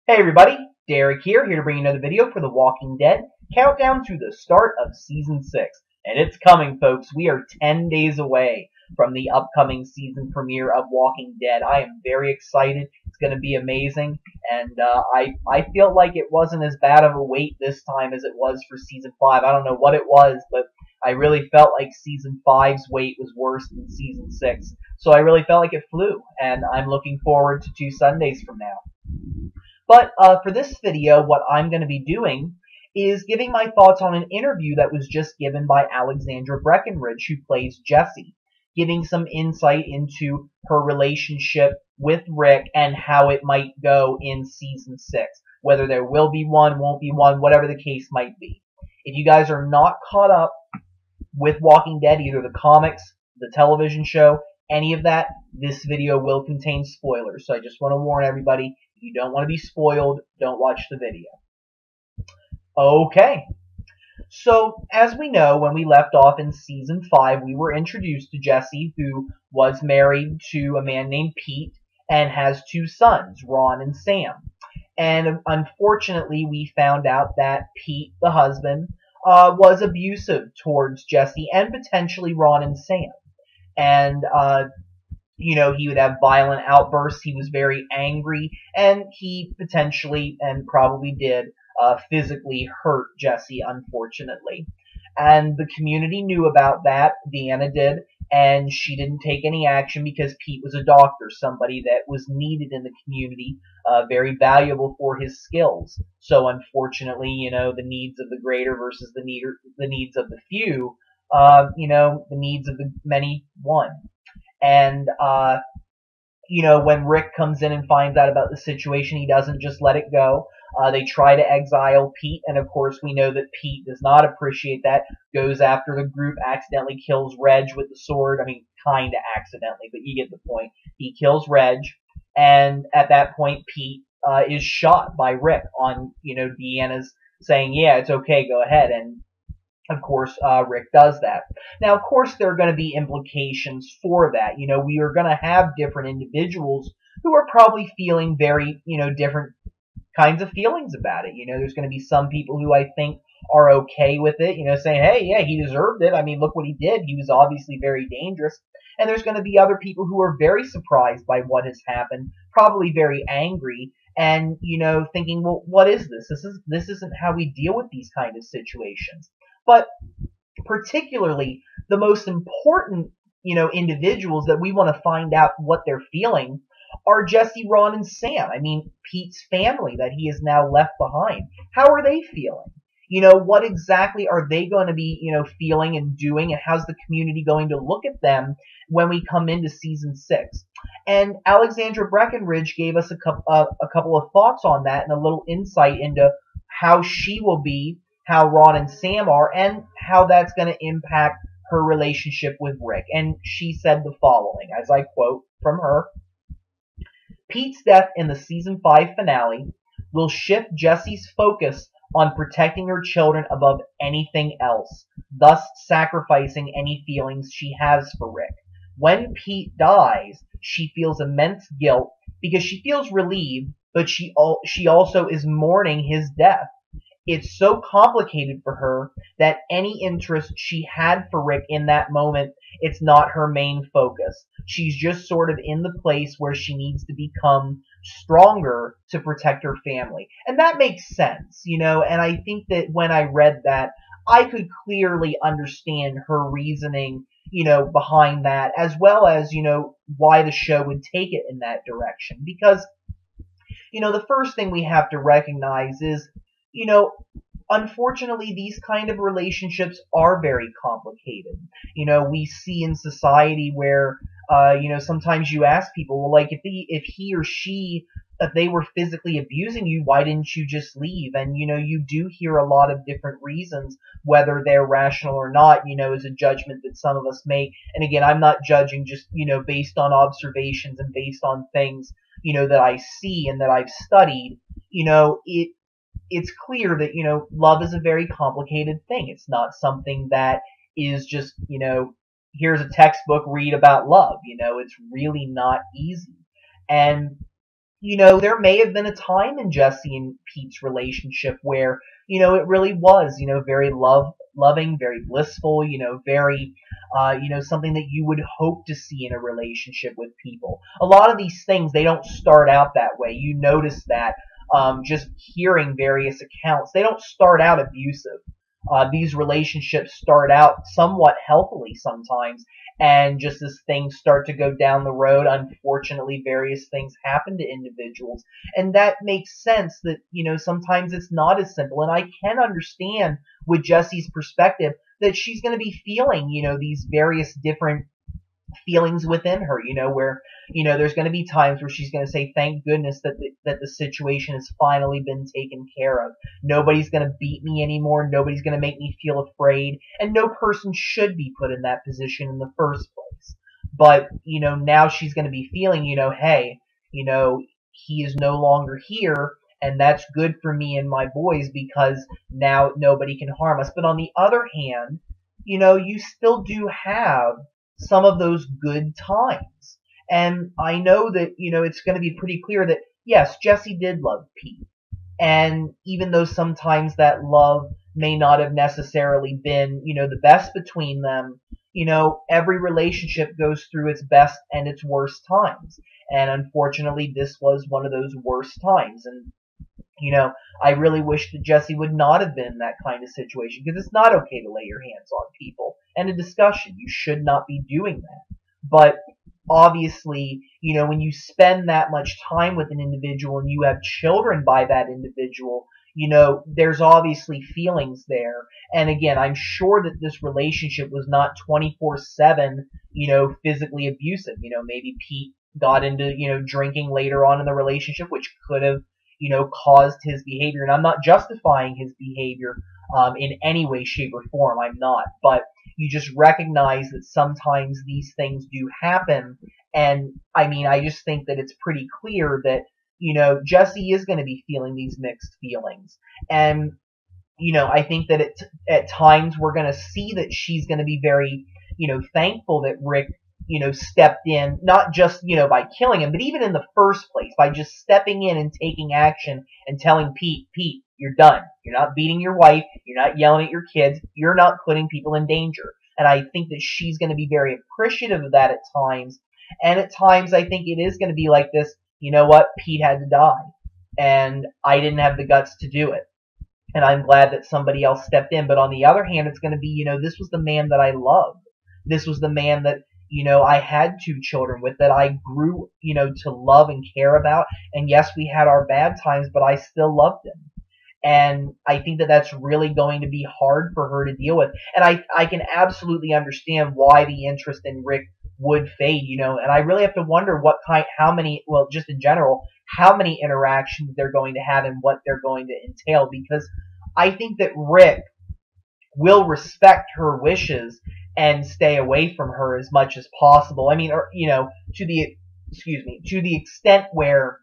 Hey everybody, Derek here to bring you another video for The Walking Dead, countdown to the start of Season 6. And it's coming, folks. We are 10 days away from the upcoming season premiere of Walking Dead. I am very excited. It's going to be amazing, and I feel like it wasn't as bad of a wait this time as it was for Season 5. I don't know what it was, but I really felt like Season 5's wait was worse than Season 6. So I really felt like it flew, and I'm looking forward to 2 Sundays from now. But for this video, what I'm going to be doing is giving my thoughts on an interview that was just given by Alexandra Breckenridge, who plays Jessie, giving some insight into her relationship with Rick and how it might go in Season 6. Whether there will be one, won't be one, whatever the case might be. If you guys are not caught up with Walking Dead, either the comics, the television show, any of that, this video will contain spoilers. So I just want to warn everybody, if you don't want to be spoiled, don't watch the video. Okay. So, as we know, when we left off in Season 5, we were introduced to Jessie, who was married to a man named Pete and has 2 sons, Ron and Sam. And unfortunately, we found out that Pete, the husband, was abusive towards Jessie and potentially Ron and Sam. And he would have violent outbursts. He was very angry, and he potentially, and probably did, physically hurt Jessie, unfortunately. And the community knew about that. Deanna did, and she didn't take any action because Pete was a doctor, somebody that was needed in the community, very valuable for his skills. So unfortunately, the needs of the greater versus the needs of the few, the needs of the many won. And, when Rick comes in and finds out about the situation, he doesn't just let it go. They try to exile Pete, and of course we know that Pete does not appreciate that, goes after the group, accidentally kills Reg with the sword. I mean, kinda accidentally, but you get the point. He kills Reg, and at that point Pete is shot by Rick on, Deanna's saying, yeah, it's okay, go ahead, and of course, Rick does that. Now, of course, there are going to be implications for that. We are going to have different individuals who are probably feeling very, different kinds of feelings about it. There's going to be some people who I think are okay with it, saying, hey, yeah, he deserved it. I mean, look what he did. He was obviously very dangerous. And there's going to be other people who are very surprised by what has happened, probably very angry, and, thinking, well, what is this? This isn't how we deal with these kind of situations. But particularly, the most important, individuals that we want to find out what they're feeling are Jessie, Ron, and Sam. I mean, Pete's family that he has now left behind. How are they feeling? What exactly are they going to be, feeling and doing, and how's the community going to look at them when we come into Season 6? And Alexandra Breckenridge gave us a couple of thoughts on that and a little insight into how she will be, how Ron and Sam are, and how that's going to impact her relationship with Rick. And she said the following, as I quote from her: Pete's death in the Season 5 finale will shift Jessie's focus on protecting her children above anything else, thus sacrificing any feelings she has for Rick. When Pete dies, she feels immense guilt because she feels relieved, but she also is mourning his death. It's so complicated for her that any interest she had for Rick in that moment, it's not her main focus. She's just sort of in the place where she needs to become stronger to protect her family. And that makes sense, and I think that when I read that, I could clearly understand her reasoning, behind that, as well as, why the show would take it in that direction. Because, the first thing we have to recognize is, unfortunately, these kind of relationships are very complicated. We see in society where, sometimes you ask people, well, like, if he or she, if they were physically abusing you, why didn't you just leave? And, you do hear a lot of different reasons, whether they're rational or not, is a judgment that some of us make. And again, I'm not judging just, based on observations and based on things, that I see and that I've studied. It's clear that, love is a very complicated thing. It's not something that is just, here's a textbook, read about love. It's really not easy. And there may have been a time in Jesse and Pete's relationship where, it really was, very loving, very blissful, very, something that you would hope to see in a relationship with people. A lot of these things, they don't start out that way. You notice that, just hearing various accounts. They don't start out abusive. These relationships start out somewhat healthily sometimes, and just as things start to go down the road, unfortunately, various things happen to individuals. And that makes sense that, sometimes it's not as simple. And I can understand with Jesse's perspective that she's going to be feeling, these various different feelings within her, where, there's going to be times where she's going to say, thank goodness that the situation has finally been taken care of. Nobody's going to beat me anymore. Nobody's going to make me feel afraid. And no person should be put in that position in the first place. But, now she's going to be feeling, hey, he is no longer here. And that's good for me and my boys because now nobody can harm us. But on the other hand, you still do have some of those good times. And I know that, it's going to be pretty clear that, yes, Jessie did love Pete. And even though sometimes that love may not have necessarily been, the best between them, every relationship goes through its best and its worst times. And unfortunately, this was one of those worst times. And I really wish that Jessie would not have been in that kind of situation because it's not okay to lay your hands on people. And a discussion, you should not be doing that. But obviously, when you spend that much time with an individual and you have children by that individual, there's obviously feelings there. And again, I'm sure that this relationship was not 24/7, physically abusive. Maybe Pete got into, drinking later on in the relationship, which could have caused his behavior. And I'm not justifying his behavior in any way, shape, or form. I'm not. But you just recognize that sometimes these things do happen. And I just think that it's pretty clear that, Jessie is going to be feeling these mixed feelings. And, I think that at times we're going to see that she's going to be very, thankful that Rick stepped in, not just, by killing him, but even in the first place, by just stepping in and taking action and telling Pete, you're done. You're not beating your wife. You're not yelling at your kids. You're not putting people in danger. And I think that she's going to be very appreciative of that at times. And at times, I think it is going to be like this, you know what, Pete had to die. And I didn't have the guts to do it. And I'm glad that somebody else stepped in. But on the other hand, it's going to be, this was the man that I loved. This was the man that, I had 2 children with, that I grew, to love and care about. And yes, we had our bad times, but I still loved him. And I think that that's really going to be hard for her to deal with. And I can absolutely understand why the interest in Rick would fade, and I really have to wonder just in general, how many interactions they're going to have and what they're going to entail, because I think that Rick will respect her wishes and stay away from her as much as possible. To the extent where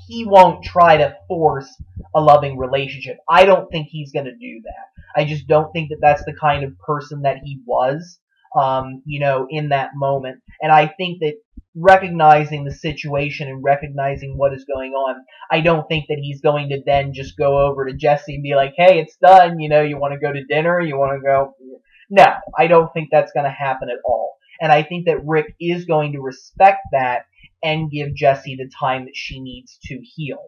he won't try to force a loving relationship. I don't think he's going to do that. I just don't think that that's the kind of person that he was, in that moment. And I think that recognizing the situation and recognizing what is going on, I don't think that he's going to then just go over to Jessie and be like, hey, it's done, you want to go to dinner, you want to go. No, I don't think that's going to happen at all. And I think that Rick is going to respect that and give Jessie the time that she needs to heal.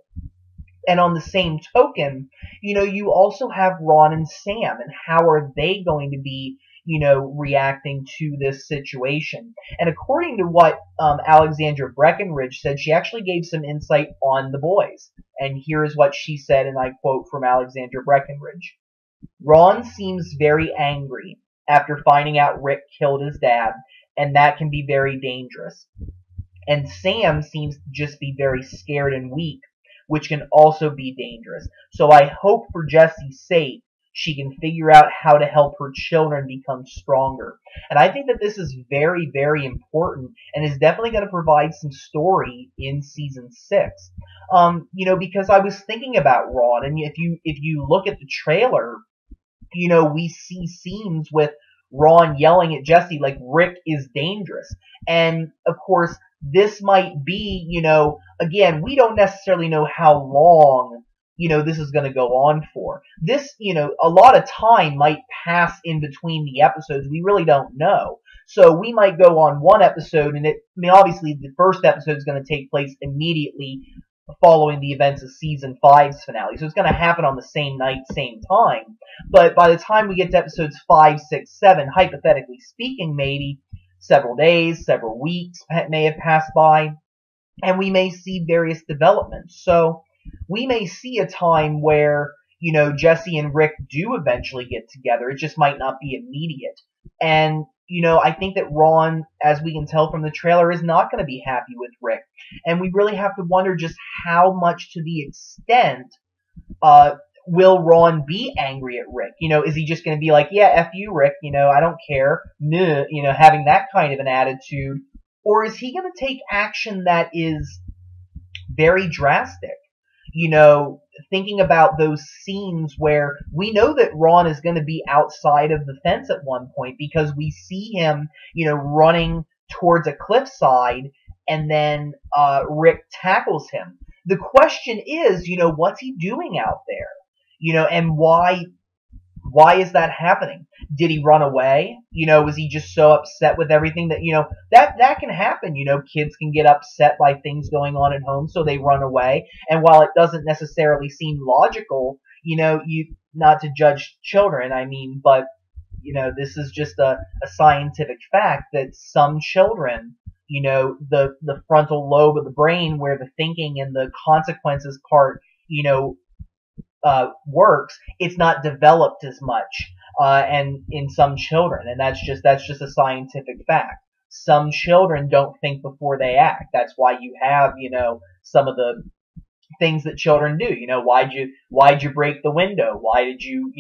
And on the same token, you also have Ron and Sam, and how are they going to be, reacting to this situation? And according to what Alexandra Breckenridge said, she actually gave some insight on the boys. And here is what she said, and I quote from Alexandra Breckenridge. Ron seems very angry after finding out Rick killed his dad, and that can be very dangerous. And Sam seems to just be very scared and weak, which can also be dangerous. So I hope for Jessie's sake she can figure out how to help her children become stronger. And I think that this is very, very important and is definitely going to provide some story in season 6. Because I was thinking about Ron, and if you look at the trailer, we see scenes with Ron yelling at Jessie like Rick is dangerous. And of course, this might be, again, we don't necessarily know how long, this is going to go on for. This, a lot of time might pass in between the episodes. We really don't know. So we might go on one episode, and obviously the first episode is going to take place immediately following the events of season 5's finale. So it's going to happen on the same night, same time. But by the time we get to episodes 5, 6, 7, hypothetically speaking, maybe several days, several weeks may have passed by, and we may see various developments. So we may see a time where, Jessie and Rick do eventually get together. It just might not be immediate. And, I think that Ron, as we can tell from the trailer, is not going to be happy with Rick. And we really have to wonder just how much, to the extent, will Ron be angry at Rick? Is he just going to be like, yeah, F you, Rick, I don't care, having that kind of an attitude? Or is he going to take action that is very drastic? Thinking about those scenes where we know that Ron is going to be outside of the fence at one point because we see him, running towards a cliffside, and then Rick tackles him. The question is, what's he doing out there? And why is that happening? Did he run away? Was he just so upset with everything that, that can happen. Kids can get upset by things going on at home, so they run away. And while it doesn't necessarily seem logical, not to judge children, but, this is just a scientific fact that some children, the frontal lobe of the brain where the thinking and the consequences part, works, it's not developed as much, and in some children, and that's just a scientific fact. Some children don't think before they act. That's why you have, some of the things that children do. Why'd you break the window? Why did you,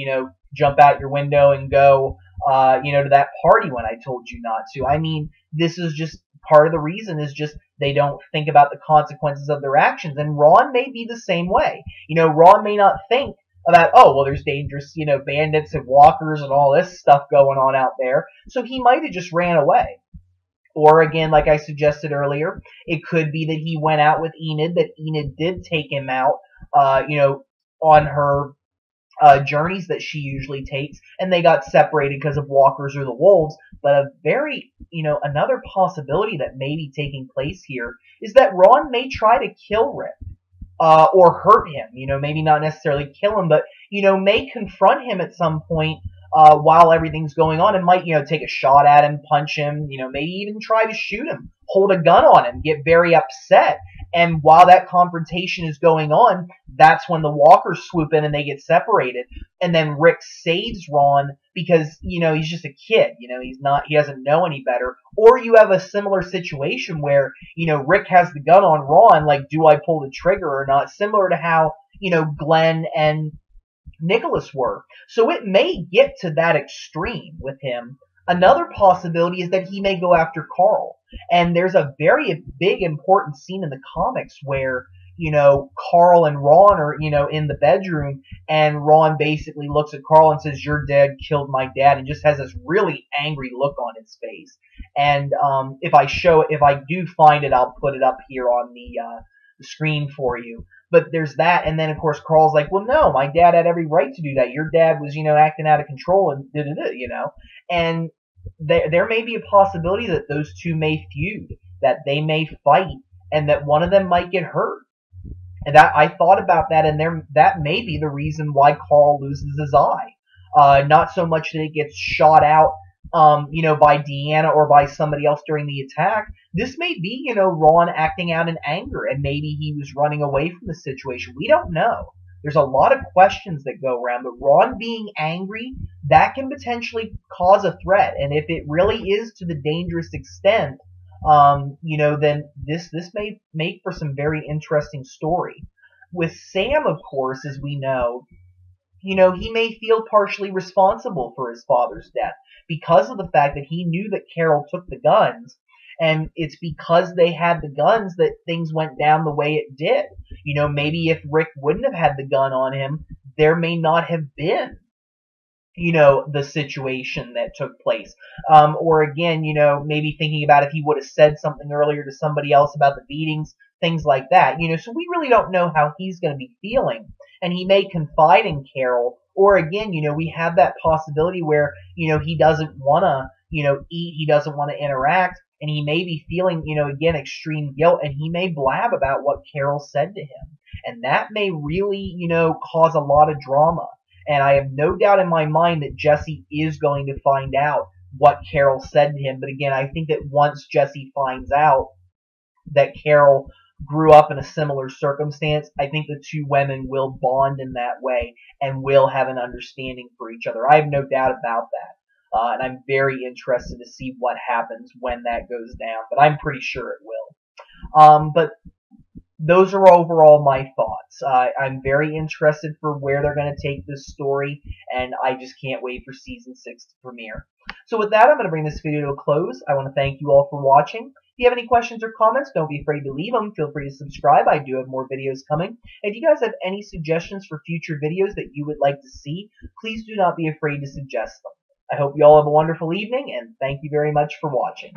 jump out your window and go, to that party when I told you not to? This is just part of the reason is just they don't think about the consequences of their actions. And Ron may be the same way. Ron may not think about, oh, well, there's dangerous, bandits and walkers and all this stuff going on out there. So he might have just ran away. Or again, like I suggested earlier, it could be that he went out with Enid, that Enid did take him out, on her journeys that she usually takes, and they got separated because of walkers or the wolves. But a very, another possibility that may be taking place here is that Ron may try to kill Rick, or hurt him, maybe not necessarily kill him, but, may confront him at some point, while everything's going on, and might, take a shot at him, punch him, maybe even try to shoot him, hold a gun on him, get very upset. And while that confrontation is going on, that's when the walkers swoop in and they get separated. And then Rick saves Ron because, he's just a kid. He doesn't know any better. Or you have a similar situation where, Rick has the gun on Ron, like, do I pull the trigger or not? Similar to how, Glenn and Nicholas were. So it may get to that extreme with him. Another possibility is that he may go after Carl. And there's a very big important scene in the comics where, Carl and Ron are, in the bedroom, and Ron basically looks at Carl and says, your dad killed my dad, and just has this really angry look on his face. And if I do find it, I'll put it up here on the screen for you. But there's that, and then of course Carl's like, well, no, my dad had every right to do that. Your dad was, acting out of control and and there may be a possibility that those two may feud, that they may fight, and that one of them might get hurt. And I thought about that, and that may be the reason why Carl loses his eye. Not so much that it gets shot out, by Deanna or by somebody else during the attack. This may be, Ron acting out in anger, and maybe he was running away from the situation. We don't know. There's a lot of questions that go around, but Ron being angry, that can potentially cause a threat. And if it really is to the dangerous extent, then this may make for some very interesting story. With Sam, of course, as we know, he may feel partially responsible for his father's death because of the fact that he knew that Carol took the guns, and it's because they had the guns that things went down the way it did. Maybe if Rick wouldn't have had the gun on him, there may not have been the situation that took place. Or again, maybe thinking about if he would have said something earlier to somebody else about the beatings, things like that. So we really don't know how he's going to be feeling. And he may confide in Carol, or again, we have that possibility where, he doesn't want to, eat, he doesn't want to interact, and he may be feeling, again, extreme guilt, and he may blab about what Carol said to him. And that may really, cause a lot of drama. And I have no doubt in my mind that Jessie is going to find out what Carol said to him. But again, I think that once Jessie finds out that Carol grew up in a similar circumstance, I think the two women will bond in that way and will have an understanding for each other. I have no doubt about that. And I'm very interested to see what happens when that goes down. But I'm pretty sure it will. But those are overall my thoughts. I'm very interested for where they're going to take this story, and I just can't wait for Season 6 to premiere. So with that, I'm going to bring this video to a close. I want to thank you all for watching. If you have any questions or comments, don't be afraid to leave them. Feel free to subscribe. I do have more videos coming. If you guys have any suggestions for future videos that you would like to see, please do not be afraid to suggest them. I hope you all have a wonderful evening, and thank you very much for watching.